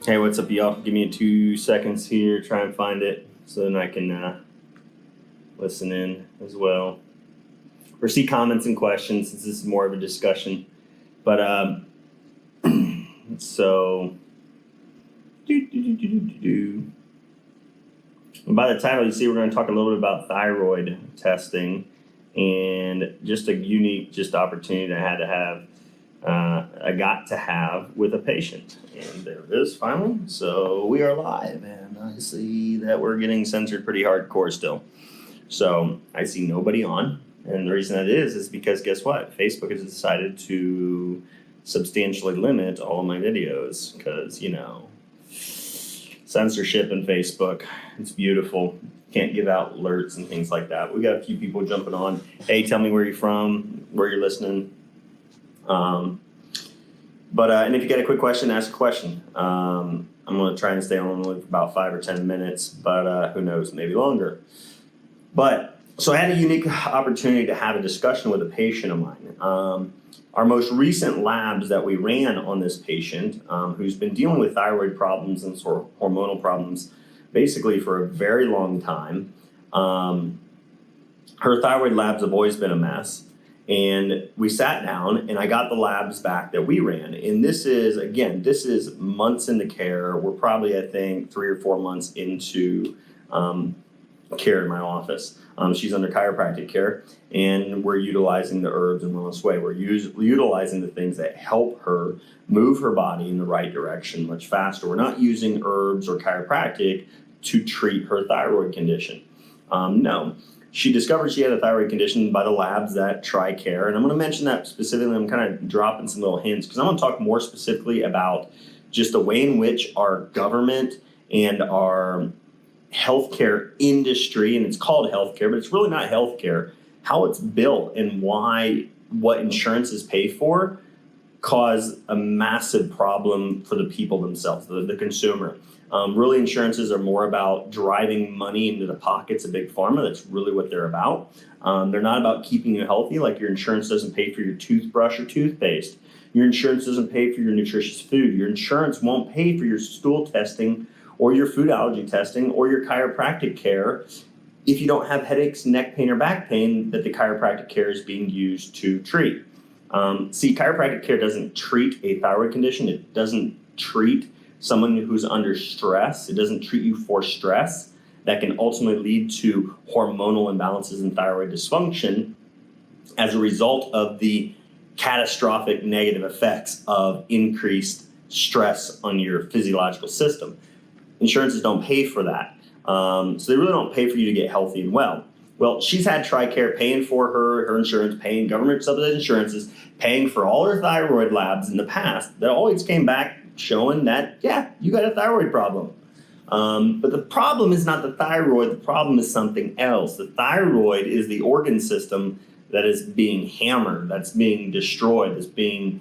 Hey, what's up, y'all? Give me 2 seconds here, try and find it, so then I can listen in as well. Or see comments and questions, since this is more of a discussion. But, so, and by the title, you see we're going to talk a little bit about thyroid testing and just a unique opportunity I got to have with a patient. And there it is, finally. So we are live, and I see that we're getting censored pretty hardcore still. So I see nobody on, and the reason that is because guess what? Facebook has decided to substantially limit all of my videos because, censorship in Facebook. It's beautiful. Can't give out alerts and things like that. We got a few people jumping on. Hey, tell me where you're from, where you're listening. And if you got a quick question, ask a question. I'm going to try and stay on for about 5 or 10 minutes, but who knows, maybe longer. So I had a unique opportunity to have a discussion with a patient of mine. Our most recent labs that we ran on this patient, who's been dealing with thyroid problems and sort of hormonal problems basically for a very long time. Her thyroid labs have always been a mess. And we sat down and I got the labs back that we ran. And this is months into care. We're probably, I think, 3 or 4 months into care in my office. She's under chiropractic care, and we're utilizing the herbs in wellness way. We're utilizing the things that help her move her body in the right direction much faster. We're not using herbs or chiropractic to treat her thyroid condition. No. She discovered she had a thyroid condition by the labs that TRICARE, and I'm going to mention that specifically. I'm kind of dropping some little hints because I'm going to talk more specifically about just the way in which our government and our healthcare industry, and it's called healthcare, but it's really not healthcare, how it's built and why what insurances pay for cause a massive problem for the people themselves, the consumer. Really, insurances are more about driving money into the pockets of big pharma. That's really what they're about. They're not about keeping you healthy. Like your insurance doesn't pay for your toothbrush or toothpaste. Your insurance doesn't pay for your nutritious food. Your insurance won't pay for your stool testing or your food allergy testing or your chiropractic care if you don't have headaches, neck pain, or back pain that the chiropractic care is being used to treat. See, chiropractic care doesn't treat a thyroid condition. It doesn't treat someone who's under stress. It doesn't treat you for stress that can ultimately lead to hormonal imbalances and thyroid dysfunction as a result of the catastrophic negative effects of increased stress on your physiological system. Insurances don't pay for that. So they really don't pay for you to get healthy and well. Well, she's had TRICARE paying for her insurance, paying government subsidized insurances, paying for all her thyroid labs in the past that always came back showing that, yeah, you got a thyroid problem. But the problem is not the thyroid. The problem is something else. The thyroid is the organ system that is being hammered, that's being destroyed, that's being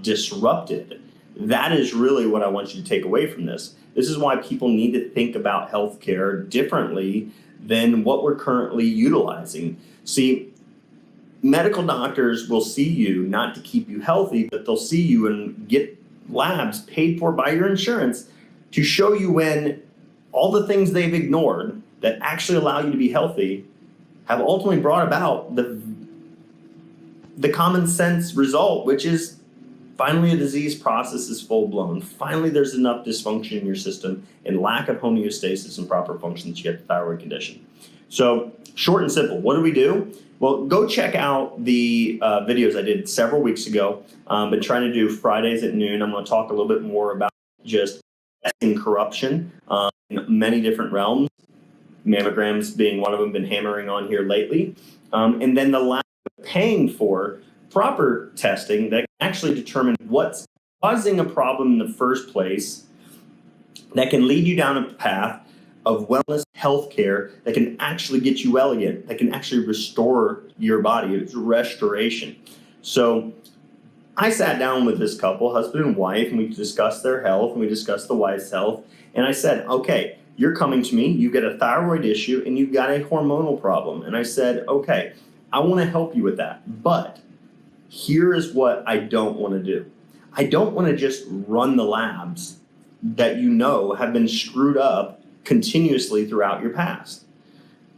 disrupted. That is really what I want you to take away from this. This is why people need to think about healthcare differently than what we're currently utilizing. See, medical doctors will see you not to keep you healthy, but they'll see you and get labs paid for by your insurance to show you when all the things they've ignored that actually allow you to be healthy have ultimately brought about the common sense result, which is finally a disease process is full blown. Finally, there's enough dysfunction in your system and lack of homeostasis and proper function that you get the thyroid condition. So short and simple, what do we do? Well, go check out the videos I did several weeks ago. Been trying to do Fridays at noon. I'm going to talk a little bit more about just testing corruption in many different realms. Mammograms being one of them, been hammering on here lately. And then the lack of paying for proper testing that can actually determine what's causing a problem in the first place that can lead you down a path of wellness healthcare that can actually get you well again, that can actually restore your body. It's restoration. So I sat down with this couple, husband and wife, and we discussed their health, and we discussed the wife's health. And I said, okay, you're coming to me, you've got a thyroid issue, and you've got a hormonal problem. And I said, okay, I want to help you with that, but here is what I don't want to do. I don't want to just run the labs that you know have been screwed up continuously throughout your past.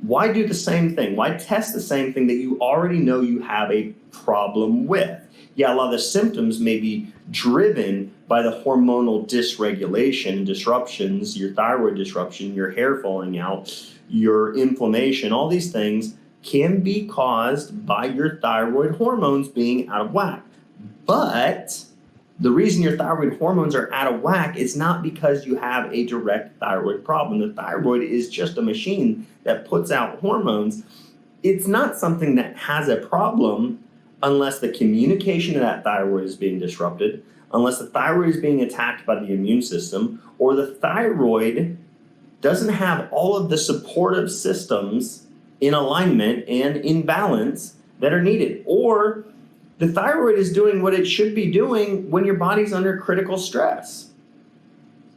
Why do the same thing? Why test the same thing that you already know you have a problem with? Yeah, a lot of the symptoms may be driven by the hormonal dysregulation and disruptions, your thyroid disruption, your hair falling out, your inflammation, all these things can be caused by your thyroid hormones being out of whack. But the reason your thyroid hormones are out of whack is not because you have a direct thyroid problem. The thyroid is just a machine that puts out hormones. It's not something that has a problem unless the communication of that thyroid is being disrupted, unless the thyroid is being attacked by the immune system, or the thyroid doesn't have all of the supportive systems in alignment and in balance that are needed, or the thyroid is doing what it should be doing when your body's under critical stress.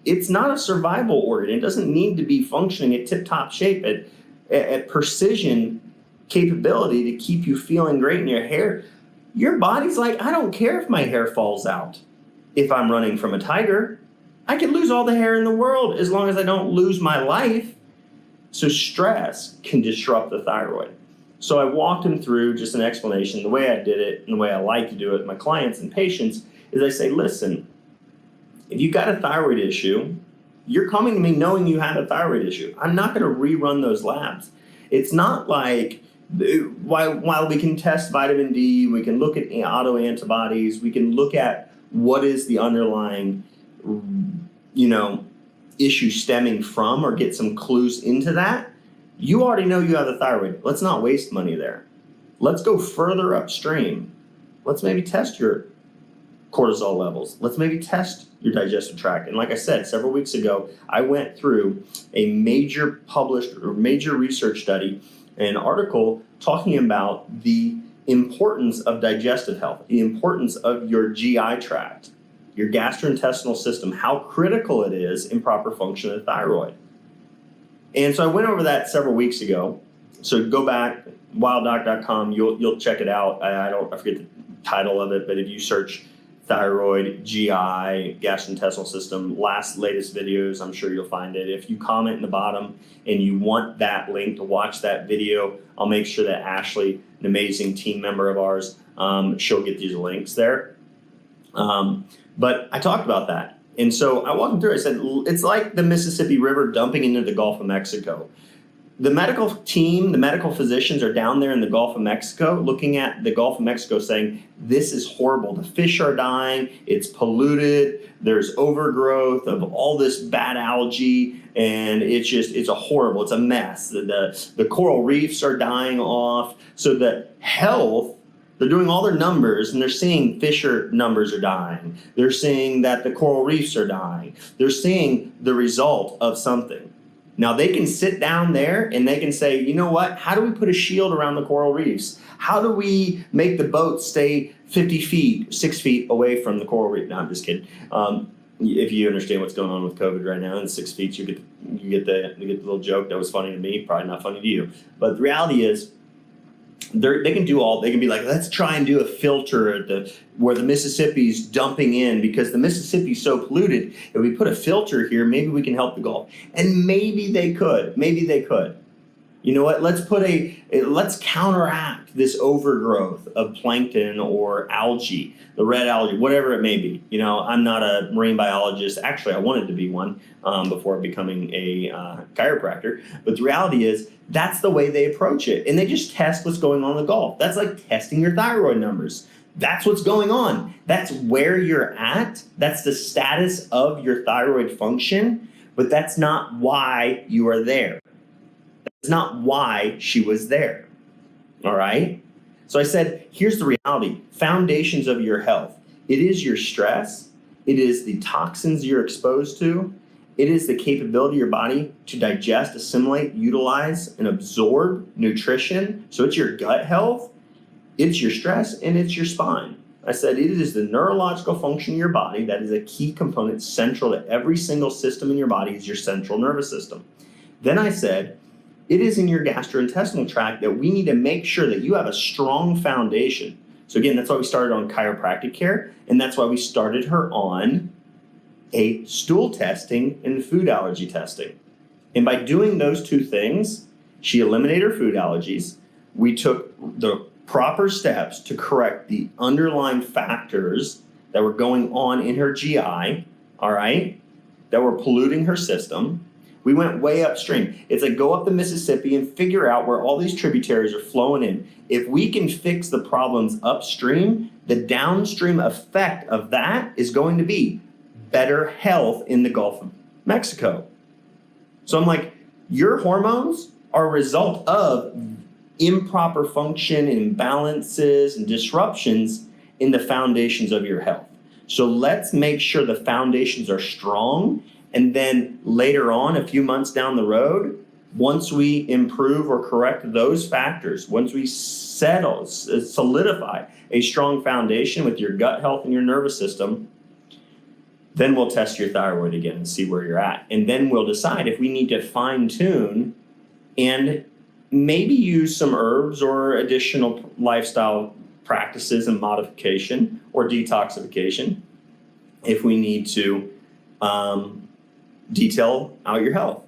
It's not a survival organ. It doesn't need to be functioning at tip-top shape, at precision capability to keep you feeling great in your hair. Your body's like, I don't care if my hair falls out. If I'm running from a tiger, I can lose all the hair in the world as long as I don't lose my life. So stress can disrupt the thyroid. So I walked him through just an explanation. The way I did it and the way I like to do it with my clients and patients is I say, listen, if you've got a thyroid issue, you're coming to me knowing you have a thyroid issue. I'm not going to rerun those labs. It's not like while we can test vitamin D, we can look at autoantibodies, we can look at what is the underlying, issue stemming from or get some clues into that. You already know you have the thyroid. Let's not waste money there. Let's go further upstream. Let's maybe test your cortisol levels. Let's maybe test your digestive tract. And like I said, several weeks ago, I went through a major research study, an article talking about the importance of digestive health, the importance of your GI tract, your gastrointestinal system, how critical it is in proper function of the thyroid. And so I went over that several weeks ago. So go back, wilddoc.com, you'll check it out. I forget the title of it, but if you search thyroid, GI, gastrointestinal system, latest videos, I'm sure you'll find it. If you comment in the bottom and you want that link to watch that video, I'll make sure that Ashley, an amazing team member of ours, she'll get these links there. But I talked about that. And so I walked him through, I said, it's like the Mississippi River dumping into the Gulf of Mexico. The medical team, the medical physicians are down there in the Gulf of Mexico looking at the Gulf of Mexico saying, this is horrible. The fish are dying. It's polluted. There's overgrowth of all this bad algae. And it's a mess. The coral reefs are dying off. So the health, they're doing all their numbers and they're seeing fisher numbers are dying. They're seeing that the coral reefs are dying. They're seeing the result of something. Now they can sit down there and they can say, you know what? How do we put a shield around the coral reefs? How do we make the boat stay 50 feet, 6 feet away from the coral reef? No, I'm just kidding. If you understand what's going on with COVID right now, in 6 feet, you get the little joke that was funny to me, probably not funny to you. But the reality is, they can be like, let's try and do a filter where the Mississippi's dumping in because the Mississippi's so polluted. If we put a filter here, maybe we can help the Gulf. And maybe they could. You know what? Let's counteract this overgrowth of plankton or algae, the red algae, whatever it may be. I'm not a marine biologist. Actually, I wanted to be one before becoming a chiropractor. But the reality is, that's the way they approach it. And they just test what's going on in the Gulf. That's like testing your thyroid numbers. That's what's going on. That's where you're at. That's the status of your thyroid function. But that's not why you are there. That's not why she was there. All right? So I said, here's the reality. Foundations of your health. It is your stress. It is the toxins you're exposed to. It is the capability of your body to digest, assimilate, utilize, and absorb nutrition. So it's your gut health, it's your stress, and it's your spine. I said it is the neurological function of your body that is a key component central to every single system in your body is your central nervous system. Then I said it is in your gastrointestinal tract that we need to make sure that you have a strong foundation. So again, that's why we started on chiropractic care, and that's why we started her on a stool testing and food allergy testing. And by doing those two things, she eliminated her food allergies. We took the proper steps to correct the underlying factors that were going on in her GI, all right, that were polluting her system. We went way upstream. It's like go up the Mississippi and figure out where all these tributaries are flowing in. If we can fix the problems upstream, the downstream effect of that is going to be better health in the Gulf of Mexico. So I'm like, your hormones are a result of improper function, imbalances, and disruptions in the foundations of your health. So let's make sure the foundations are strong. And then later on, a few months down the road, once we improve or correct those factors, once we solidify a strong foundation with your gut health and your nervous system, then we'll test your thyroid again and see where you're at. And then we'll decide if we need to fine tune and maybe use some herbs or additional lifestyle practices and modification or detoxification if we need to detail out your health.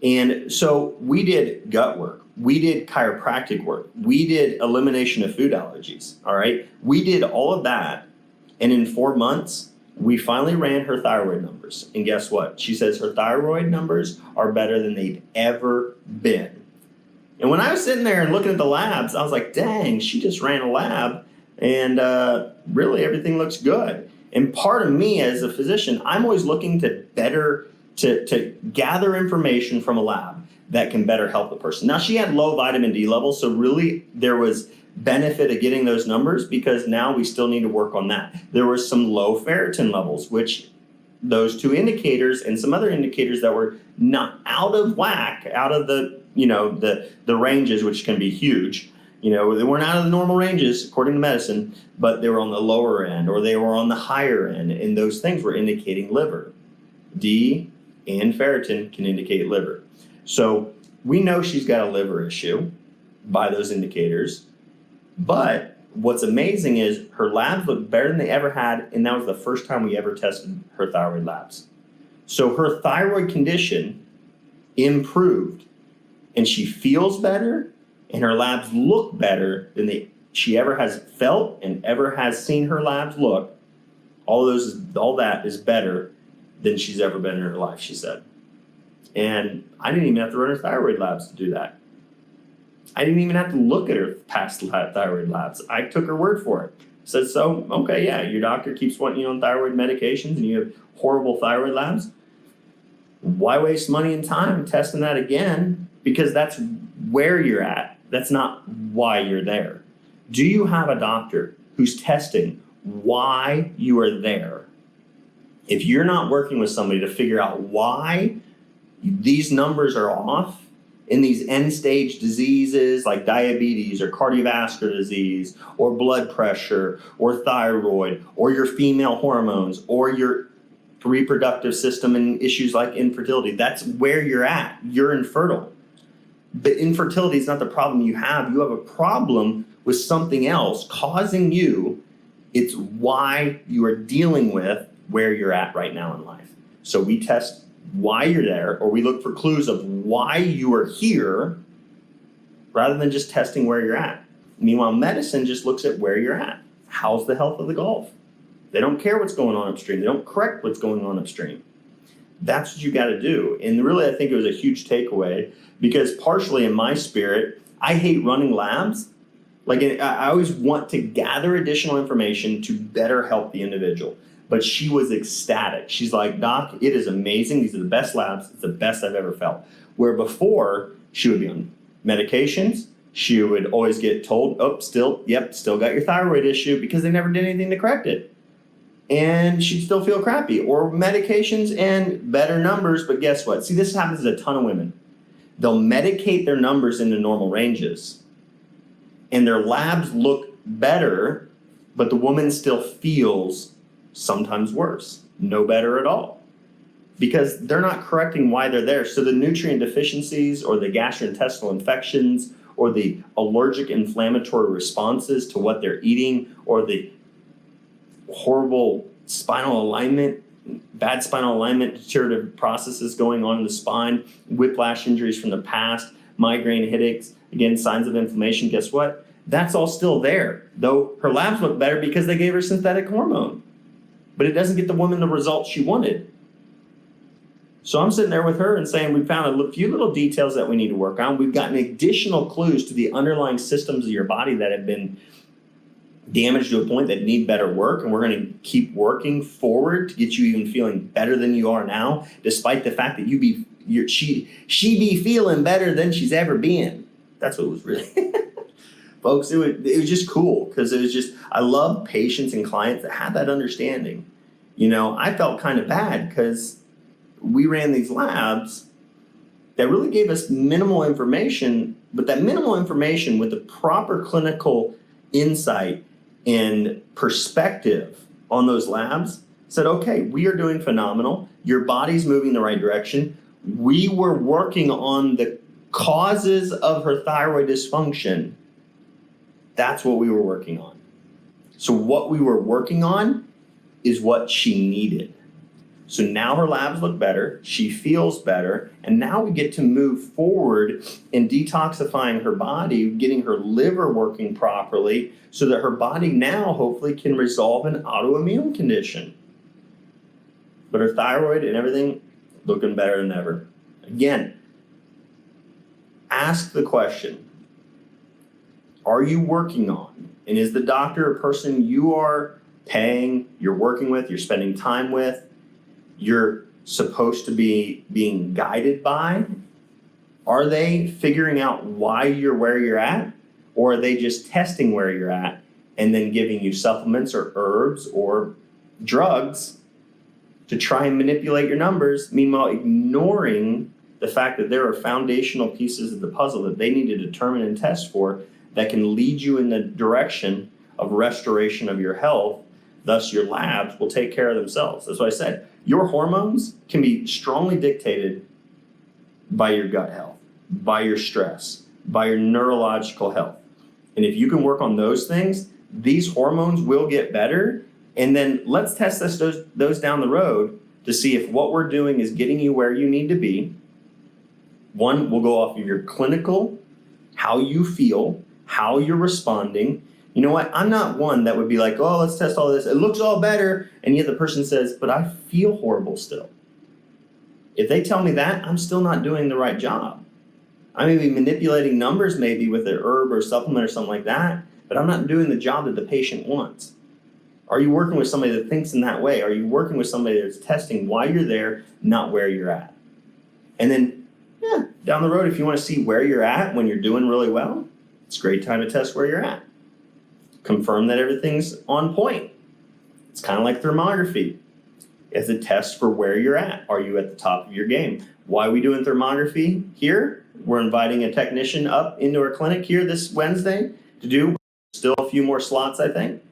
And so we did gut work. We did chiropractic work. We did elimination of food allergies. All right. We did all of that. And in 4 months, we finally ran her thyroid numbers. And guess what? She says her thyroid numbers are better than they've ever been. And when I was sitting there and looking at the labs, I was like, dang, she just ran a lab and really everything looks good. And part of me as a physician, I'm always looking to gather information from a lab that can better help the person. Now, she had low vitamin D levels, so really there was benefit of getting those numbers because now we still need to work on that. There were some low ferritin levels, which those two indicators and some other indicators that were not out of whack, out of the ranges, which can be huge. They weren't out of the normal ranges according to medicine, but they were on the lower end or they were on the higher end, and those things were indicating liver. D and ferritin can indicate liver. So we know she's got a liver issue by those indicators, but what's amazing is her labs look better than they ever had, and that was the first time we ever tested her thyroid labs. So her thyroid condition improved, and she feels better, and her labs look better than she ever has felt and ever has seen her labs look. All that is better than she's ever been in her life, she said. And I didn't even have to run her thyroid labs to do that. I didn't even have to look at her past thyroid labs. I took her word for it. Said, so, okay, yeah, your doctor keeps wanting you on thyroid medications and you have horrible thyroid labs. Why waste money and time testing that again? Because that's where you're at. That's not why you're there. Do you have a doctor who's testing why you are there? If you're not working with somebody to figure out why these numbers are off in these end-stage diseases like diabetes or cardiovascular disease or blood pressure or thyroid or your female hormones or your reproductive system and issues like infertility, that's where you're at. You're infertile. But infertility is not the problem you have. You have a problem with something else causing you. It's why you are dealing with where you're at right now in life. So we test why you're there, or we look for clues of why you are here rather than just testing where you're at. Meanwhile, medicine just looks at where you're at. How's the health of the Gulf? They don't care what's going on upstream. They don't correct what's going on upstream. That's what you got to do. And really, I think it was a huge takeaway because partially in my spirit, I hate running labs. Like I always want to gather additional information to better help the individual. But she was ecstatic. She's like, Doc, it is amazing. These are the best labs. It's the best I've ever felt. Where before, she would be on medications. She would always get told, still got your thyroid issue because they never did anything to correct it. And she'd still feel crappy. Or medications and better numbers, but guess what? See, this happens to a ton of women. They'll medicate their numbers into normal ranges. And their labs look better, but the woman still feels sometimes worse, no better at all, because they're not correcting why they're there. So the nutrient deficiencies or the gastrointestinal infections or the allergic inflammatory responses to what they're eating or the horrible spinal alignment bad spinal alignment, deteriorative processes going on in the spine, whiplash injuries from the past, migraine headaches, again, signs of inflammation. Guess what? That's all still there, though her labs look better because they gave her synthetic hormone. But it doesn't get the woman the results she wanted. So I'm sitting there with her and saying, we found a few little details that we need to work on. We've gotten additional clues to the underlying systems of your body that have been damaged to a point that need better work, and we're going to keep working forward to get you even feeling better than you are now, despite the fact that she be feeling better than she's ever been. That's what it was really. Folks, it was just cool because it was just, I love patients and clients that have that understanding. I felt kind of bad because we ran these labs that really gave us minimal information, but that minimal information with the proper clinical insight and perspective on those labs said, okay, we are doing phenomenal. Your body's moving the right direction. We were working on the causes of her thyroid dysfunction. That's what we were working on. So what we were working on is what she needed. So now her labs look better, she feels better, and now we get to move forward in detoxifying her body, getting her liver working properly so that her body now hopefully can resolve an autoimmune condition. But her thyroid and everything looking better than ever. Again, ask the question, are you working on, and is the doctor a person you are paying, you're working with, you're spending time with, you're supposed to be being guided by? Are they figuring out why you're where you're at? Or are they just testing where you're at and then giving you supplements or herbs or drugs to try and manipulate your numbers, meanwhile ignoring the fact that there are foundational pieces of the puzzle that they need to determine and test for that can lead you in the direction of restoration of your health? Thus, your labs will take care of themselves. That's why I said, your hormones can be strongly dictated by your gut health, by your stress, by your neurological health. And if you can work on those things, these hormones will get better. And then let's test those down the road to see if what we're doing is getting you where you need to be. One, we'll go off of your clinical, how you feel, how you're responding. You know what? I'm not one that would be like, oh, let's test all this. It looks all better. And yet the person says, but I feel horrible still. If they tell me that, I'm still not doing the right job. I may be manipulating numbers maybe with an herb or supplement or something like that, but I'm not doing the job that the patient wants. Are you working with somebody that thinks in that way? Are you working with somebody that's testing why you're there, not where you're at? And then, down the road, if you want to see where you're at when you're doing really well, it's a great time to test where you're at. Confirm that everything's on point. It's kind of like thermography. It's a test for where you're at. Are you at the top of your game? Why are we doing thermography here? We're inviting a technician up into our clinic here this Wednesday to do still a few more slots, I think,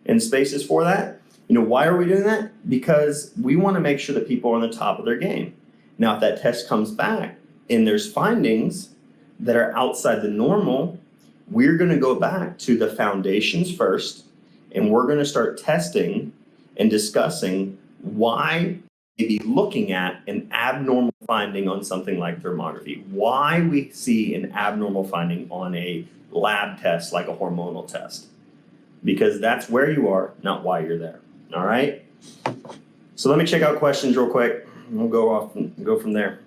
and spaces for that. Why are we doing that? Because we want to make sure that people are on the top of their game. Now, if that test comes back and there's findings that are outside the normal, we're going to go back to the foundations first, and we're going to start testing and discussing why maybe looking at an abnormal finding on something like thermography, why we see an abnormal finding on a lab test like a hormonal test, because that's where you are, not why you're there. All right? So let me check out questions real quick. We'll go off and go from there.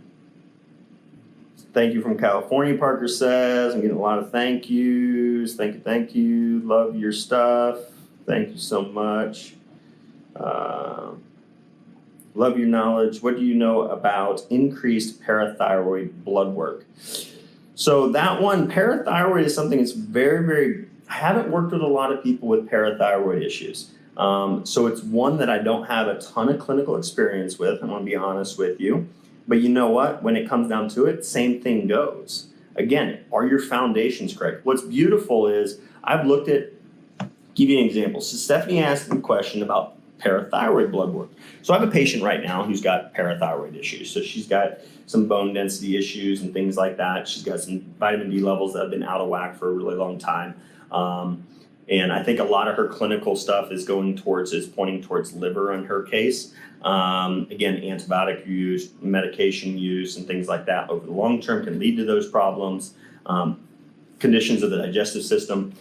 Thank you from California, Parker says. I'm getting a lot of thank yous. Thank you. Love your stuff. Thank you so much. Love your knowledge. What do you know about increased parathyroid blood work? So that one, parathyroid is something that's very, very, I haven't worked with a lot of people with parathyroid issues. So it's one that I don't have a ton of clinical experience with. I'm going to be honest with you. But you know what? When it comes down to it, same thing goes. Again, are your foundations correct? What's beautiful is I've looked at, give you an example. So Stephanie asked a question about parathyroid blood work. So I have a patient right now who's got parathyroid issues. So she's got some bone density issues and things like that. She's got some vitamin D levels that have been out of whack for a really long time. And I think a lot of her clinical stuff is pointing towards liver in her case. Again, antibiotic use, medication use, and things like that over the long term can lead to those problems. Conditions of the digestive system,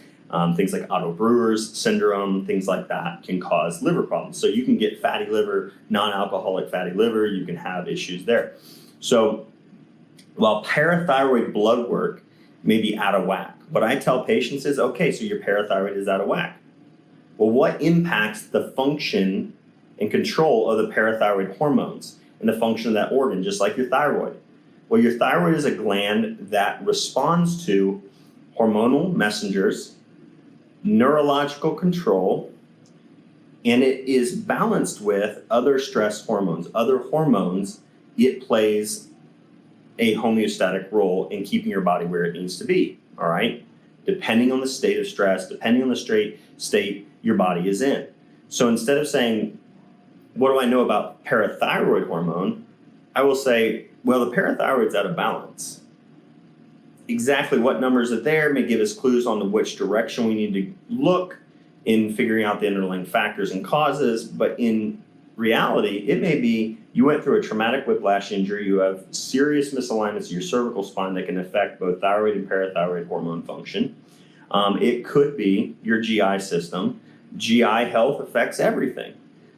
things like Otto Brewer's syndrome, things like that can cause liver problems. So you can get fatty liver, non-alcoholic fatty liver, you can have issues there. So while parathyroid blood work may be out of whack, what I tell patients is, okay, so your parathyroid is out of whack. Well, what impacts the function and control of the parathyroid hormones and the function of that organ, just like your thyroid? Well, your thyroid is a gland that responds to hormonal messengers, neurological control, and it is balanced with other stress hormones, other hormones. It plays a homeostatic role in keeping your body where it needs to be, all right? Depending on the state of stress, depending on the state your body is in. So instead of saying, what do I know about parathyroid hormone? I will say, well, the parathyroid's out of balance. Exactly what numbers are there may give us clues on which direction we need to look in figuring out the underlying factors and causes, but in reality, it may be you went through a traumatic whiplash injury, you have serious misalignments of your cervical spine that can affect both thyroid and parathyroid hormone function. It could be your GI system. GI health affects everything.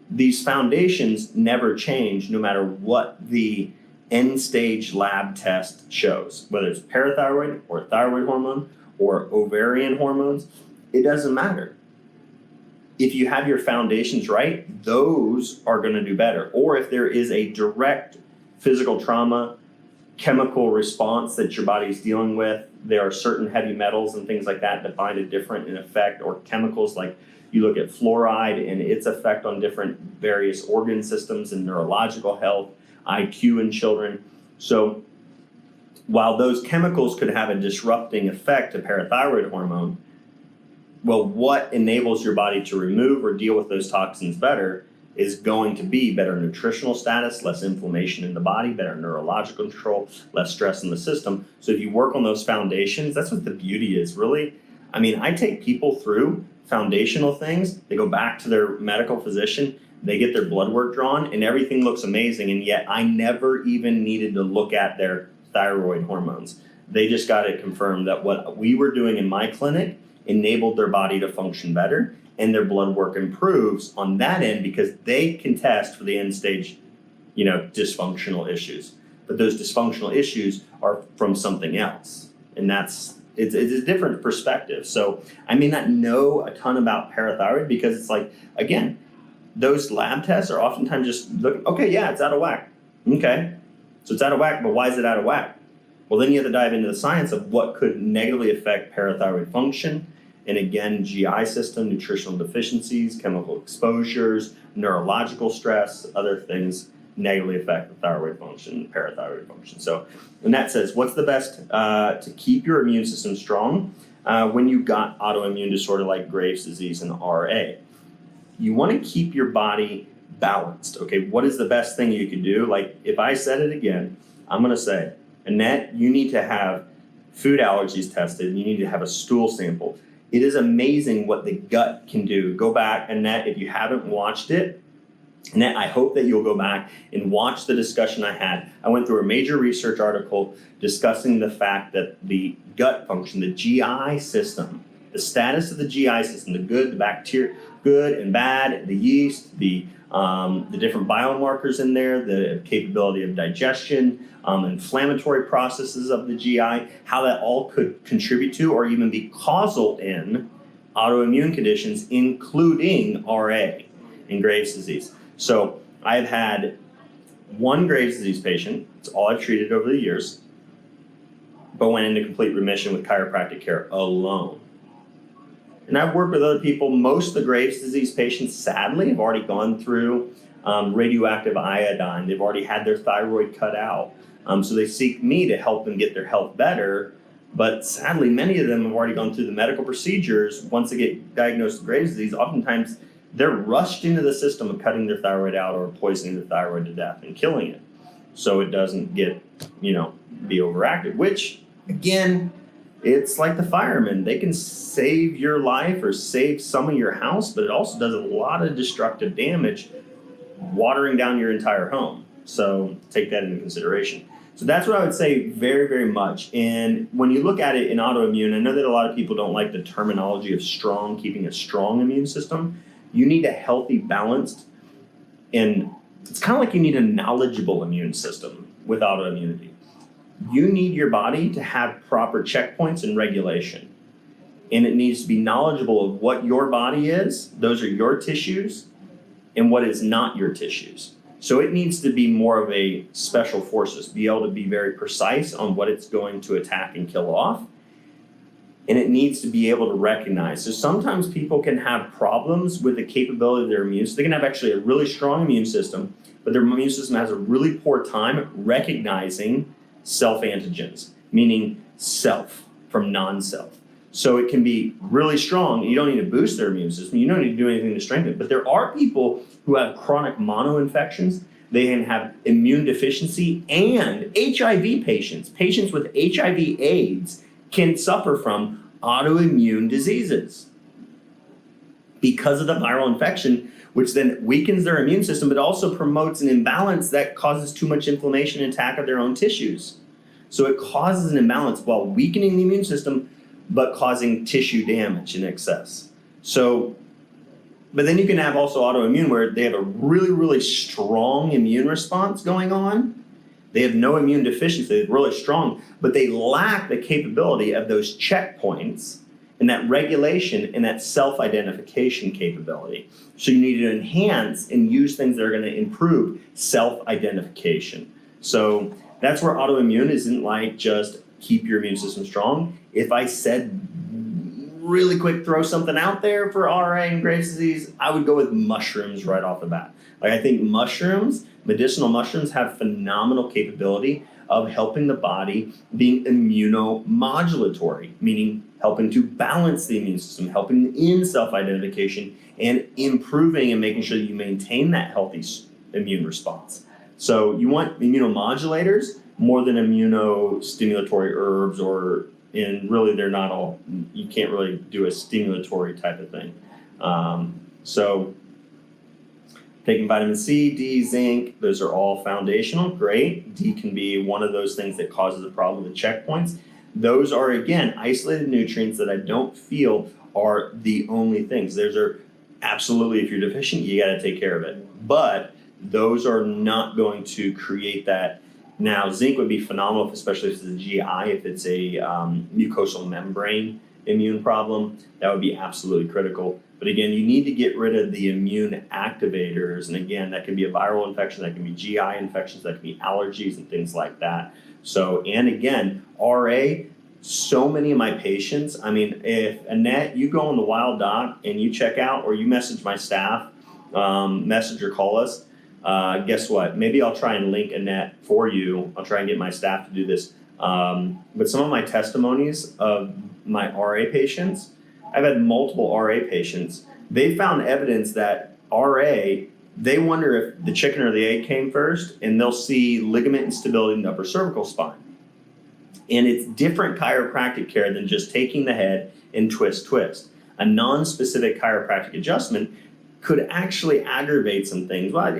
These foundations never change no matter what the end stage lab test shows, whether it's parathyroid or thyroid hormone or ovarian hormones, it doesn't matter. If you have your foundations right, those are going to do better. Or if there is a direct physical trauma, chemical response that your body is dealing with, there are certain heavy metals and things like that find a different in effect, or chemicals like you look at fluoride and its effect on different various organ systems and neurological health, IQ in children. So while those chemicals could have a disrupting effect to parathyroid hormone, well, what enables your body to remove or deal with those toxins better is going to be better nutritional status, less inflammation in the body, better neurological control, less stress in the system. So if you work on those foundations, that's what the beauty is, really. I mean, I take people through foundational things. They go back to their medical physician, they get their blood work drawn, and everything looks amazing. And yet I never even needed to look at their thyroid hormones. They just got it confirmed that what we were doing in my clinic enabled their body to function better, and their blood work improves on that end because they can test for the end stage, dysfunctional issues. But those dysfunctional issues are from something else, and it's a different perspective. So I may not know a ton about parathyroid because it's like, again, those lab tests are oftentimes just look, okay, yeah, it's out of whack. Okay, so it's out of whack, but why is it out of whack? Well, then you have to dive into the science of what could negatively affect parathyroid function. And again, GI system, nutritional deficiencies, chemical exposures, neurological stress, other things negatively affect the thyroid function, the parathyroid function. So, and that says, what's the best to keep your immune system strong when you've got autoimmune disorder like Graves' disease and RA? You want to keep your body balanced. Okay, what is the best thing you could do? Like, if I said it again, I'm going to say, Annette, you need to have food allergies tested. You need to have a stool sample. It is amazing what the gut can do. Go back, Annette, if you haven't watched it, Annette, I hope that you'll go back and watch the discussion I had. I went through a major research article discussing the fact that the gut function, the GI system, the status of the GI system, the good, the bacteria, good and bad, the yeast, the different biomarkers in there, the capability of digestion, inflammatory processes of the GI, how that all could contribute to or even be causal in autoimmune conditions, including RA and Graves' disease. So I've had one Graves' disease patient, it's all I've treated over the years, but went into complete remission with chiropractic care alone. And I've worked with other people. Most of the Graves' disease patients, sadly, have already gone through radioactive iodine. They've already had their thyroid cut out. So they seek me to help them get their health better. But sadly, many of them have already gone through the medical procedures. Once they get diagnosed with Graves' disease, oftentimes they're rushed into the system of cutting their thyroid out or poisoning the thyroid to death and killing it. So it doesn't get, be overactive, which, again, It's like the firemen. They can save your life or save some of your house, but it also does a lot of destructive damage, watering down your entire home. So take that into consideration. So that's what I would say very, very much. And when you look at it in autoimmune, I know that a lot of people don't like the terminology of strong, keeping a strong immune system. You need a healthy, balanced, and it's kind of like you need a knowledgeable immune system with autoimmunity. You need your body to have proper checkpoints and regulation. And it needs to be knowledgeable of what your body is, those are your tissues, and what is not your tissues. So it needs to be more of a special forces, be able to be very precise on what it's going to attack and kill off. And it needs to be able to recognize. So sometimes people can have problems with the capability of their immune system. They can have actually a really strong immune system, but their immune system has a really poor time recognizing self-antigens, meaning self from non-self. So it can be really strong. You don't need to boost their immune system. You don't need to do anything to strengthen it. But there are people who have chronic mono-infections. They can have immune deficiency, and HIV patients with HIV/AIDS can suffer from autoimmune diseases because of the viral infection, which then weakens their immune system, but also promotes an imbalance that causes too much inflammation and attack of their own tissues. So it causes an imbalance while weakening the immune system, but causing tissue damage in excess. So, but then you can have also autoimmune where they have a really, really strong immune response going on. They have no immune deficiency, they're really strong, but they lack the capability of those checkpoints and that regulation and that self-identification capability. So you need to enhance and use things that are going to improve self-identification. So that's where autoimmune isn't like just keep your immune system strong. If I said really quick, throw something out there for RA and Graves' disease, I would go with mushrooms right off the bat. Like I think mushrooms, medicinal mushrooms, have phenomenal capability of helping the body being immunomodulatory, meaning helping to balance the immune system, helping in self-identification, and improving and making sure that you maintain that healthy immune response. So you want immunomodulators more than immunostimulatory herbs, and really they're not all, you can't really do a stimulatory type of thing. So taking vitamin C, D, zinc, those are all foundational, great. D can be one of those things that causes a problem with checkpoints. Those are, again, isolated nutrients that I don't feel are the only things. Those are absolutely, if you're deficient, you got to take care of it. But those are not going to create that. Now, zinc would be phenomenal, especially if it's a GI, if it's a mucosal membrane immune problem, that would be absolutely critical. But again, you need to get rid of the immune activators. And again, that can be a viral infection, that can be GI infections, that can be allergies and things like that. So, and again, RA, so many of my patients, I mean, if Annette, you go on the Wild Doc and you check out, or you message my staff, message or call us, guess what? Maybe I'll try and link Annette for you. I'll try and get my staff to do this. But some of my testimonies of my RA patients, I've had multiple RA patients. They found evidence that RA, they wonder if the chicken or the egg came first, and they'll see ligament instability in the upper cervical spine. And it's different chiropractic care than just taking the head and twist. A non-specific chiropractic adjustment could actually aggravate some things. Well, I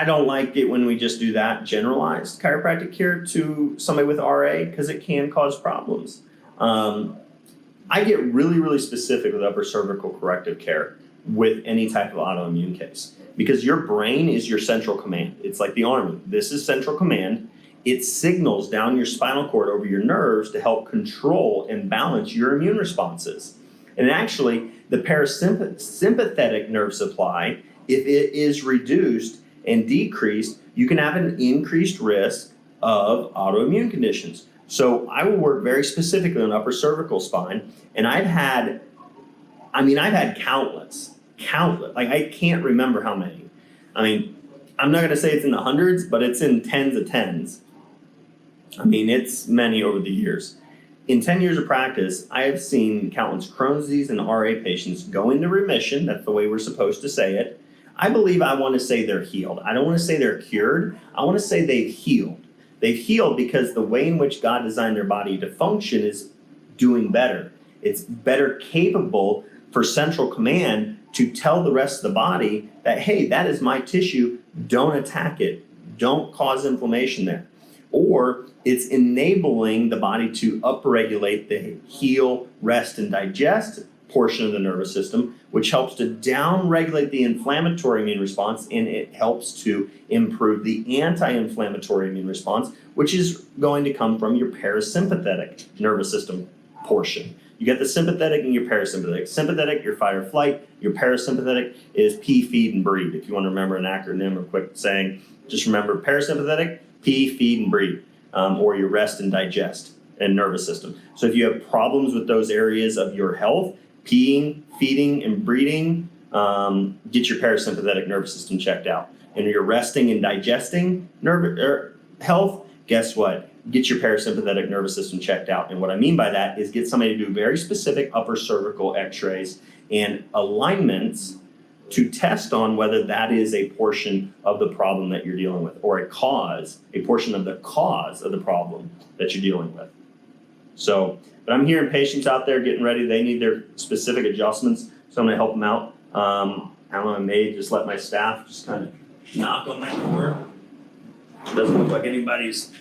don't like it when we just do that generalized chiropractic care to somebody with RA because it can cause problems. I get really, really specific with upper cervical corrective care with any type of autoimmune case because your brain is your central command. It's like the army. This is central command. It signals down your spinal cord over your nerves to help control and balance your immune responses. And actually, the parasympathetic nerve supply, if it is reduced and decreased, you can have an increased risk of autoimmune conditions. So I will work very specifically on upper cervical spine, and I've had countless, like I can't remember how many. I mean, I'm not gonna say it's in the hundreds, but it's in tens of tens. I mean, it's many over the years. In 10 years of practice, I have seen countless Crohn's disease and RA patients go into remission. That's the way we're supposed to say it. I want to say they're healed. I don't want to say they're cured. I want to say they've healed. They've healed because the way in which God designed their body to function is doing better. It's better capable for central command to tell the rest of the body that, hey, that is my tissue, don't attack it, don't cause inflammation there. Or it's enabling the body to upregulate the heal, rest, and digest portion of the nervous system, which helps to downregulate the inflammatory immune response, and it helps to improve the anti-inflammatory immune response, which is going to come from your parasympathetic nervous system portion. You get the sympathetic and your parasympathetic. Sympathetic, your fight or flight. Your parasympathetic is pee, feed, and breathe. If you want to remember an acronym or quick saying, just remember parasympathetic, pee, feed, and breathe, or your rest and digest and nervous system. So if you have problems with those areas of your health, peeing, feeding, and breathing, get your parasympathetic nervous system checked out. And your resting and digesting health, guess what? Get your parasympathetic nervous system checked out. And what I mean by that is get somebody to do very specific upper cervical x-rays and alignments to test on whether that is a portion of the problem that you're dealing with, or a portion of the cause of the problem that you're dealing with. So, but I'm hearing patients out there getting ready. They need their specific adjustments, so I'm going to help them out. I may just let my staff just kind of knock on that door. Doesn't look like anybody's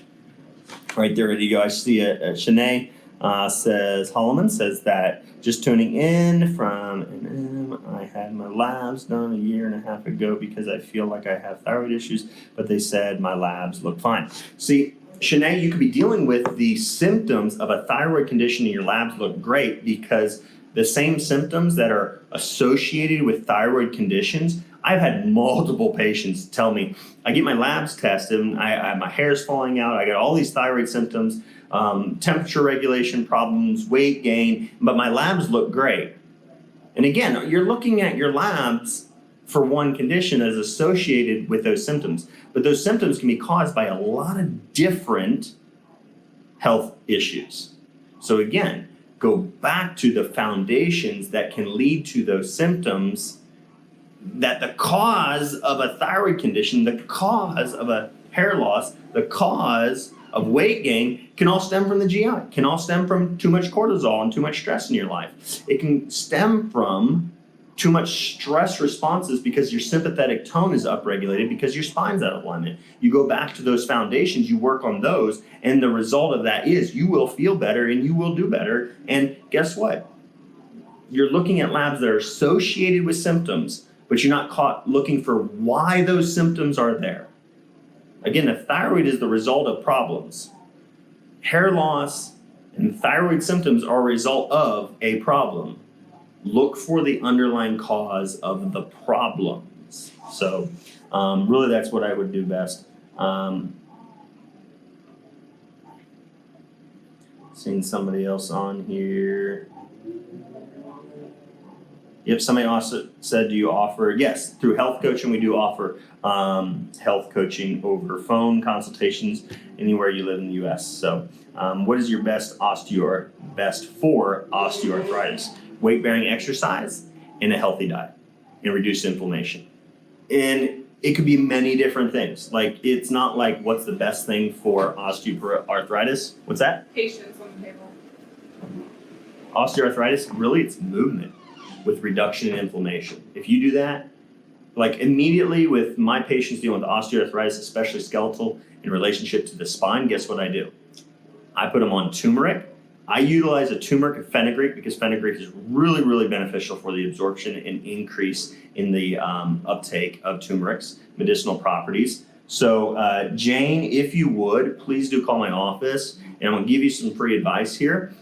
right there ready to go. I see Shanae Holloman says that just tuning in from I had my labs done a year and a half ago because I feel like I have thyroid issues, but they said my labs look fine. See, Shanae, you could be dealing with the symptoms of a thyroid condition and your labs look great, because the same symptoms that are associated with thyroid conditions, I've had multiple patients tell me, I get my labs tested, and my hair's falling out, I got all these thyroid symptoms, temperature regulation problems, weight gain, but my labs look great. And again, you're looking at your labs for one condition as associated with those symptoms, but those symptoms can be caused by a lot of different health issues. So again, go back to the foundations that can lead to those symptoms, that the cause of a thyroid condition, the cause of a hair loss, the cause of weight gain can all stem from the GI, can all stem from too much cortisol and too much stress in your life. It can stem from too much stress responses because your sympathetic tone is upregulated, because your spine's out of alignment. You go back to those foundations, you work on those, and the result of that is you will feel better and you will do better. And guess what? You're looking at labs that are associated with symptoms, but you're not looking for why those symptoms are there. Again, the thyroid is the result of problems. Hair loss and thyroid symptoms are a result of a problem. Look for the underlying cause of the problems. So really that's what I would do best. Seeing somebody else on here. Yep, somebody also said, do you offer? Yes, through health coaching, we do offer health coaching over phone consultations anywhere you live in the U.S. So what is your best for osteoarthritis? Weight-bearing exercise and a healthy diet and reduced inflammation. And it could be many different things. Like, it's not like what's the best thing for osteoarthritis. What's that? Patience on the table. Osteoarthritis, really it's movement with reduction in inflammation. If you do that, like immediately with my patients dealing with osteoarthritis, especially skeletal, in relationship to the spine, guess what I do? I put them on turmeric. I utilize a turmeric and fenugreek because fenugreek is really, really beneficial for the absorption and increase in the uptake of turmeric's medicinal properties. So Jane, if you would, please do call my office, and I'm gonna give you some free advice here.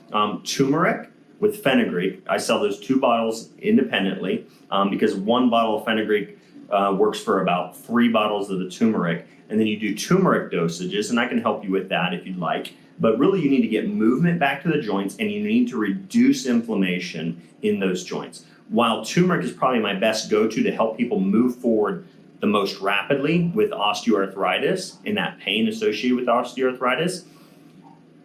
Turmeric with fenugreek, I sell those 2 bottles independently because 1 bottle of fenugreek works for about 3 bottles of the turmeric, and then you do turmeric dosages, and I can help you with that if you'd like. But really you need to get movement back to the joints, and you need to reduce inflammation in those joints. While turmeric is probably my best go-to to help people move forward the most rapidly with osteoarthritis and that pain associated with osteoarthritis,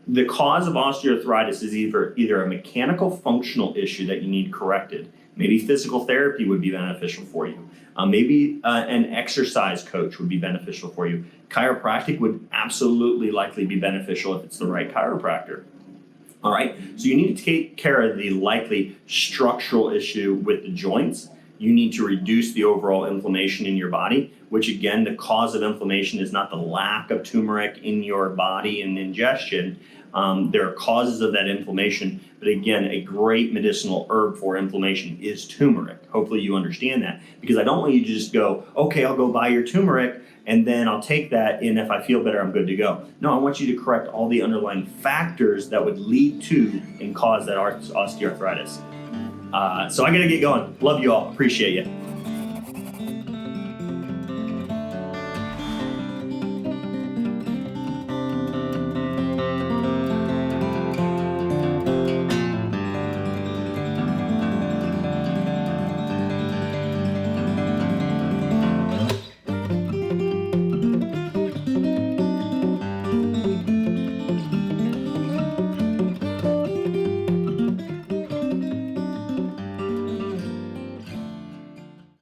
the cause of osteoarthritis is either a mechanical functional issue that you need corrected. Maybe physical therapy would be beneficial for you. Maybe an exercise coach would be beneficial for you. chiropractic would absolutely likely be beneficial if it's the right chiropractor. All right, so you need to take care of the likely structural issue with the joints. You need to reduce the overall inflammation in your body, which again, the cause of inflammation is not the lack of turmeric in your body and ingestion. There are causes of that inflammation, but again, a great medicinal herb for inflammation is turmeric. Hopefully you understand that, because I don't want you to just go, okay, I'll go buy your turmeric and then I'll take that, and if I feel better, I'm good to go. No, I want you to correct all the underlying factors that would lead to and cause that osteoarthritis. So I gotta get going. Love you all, appreciate you.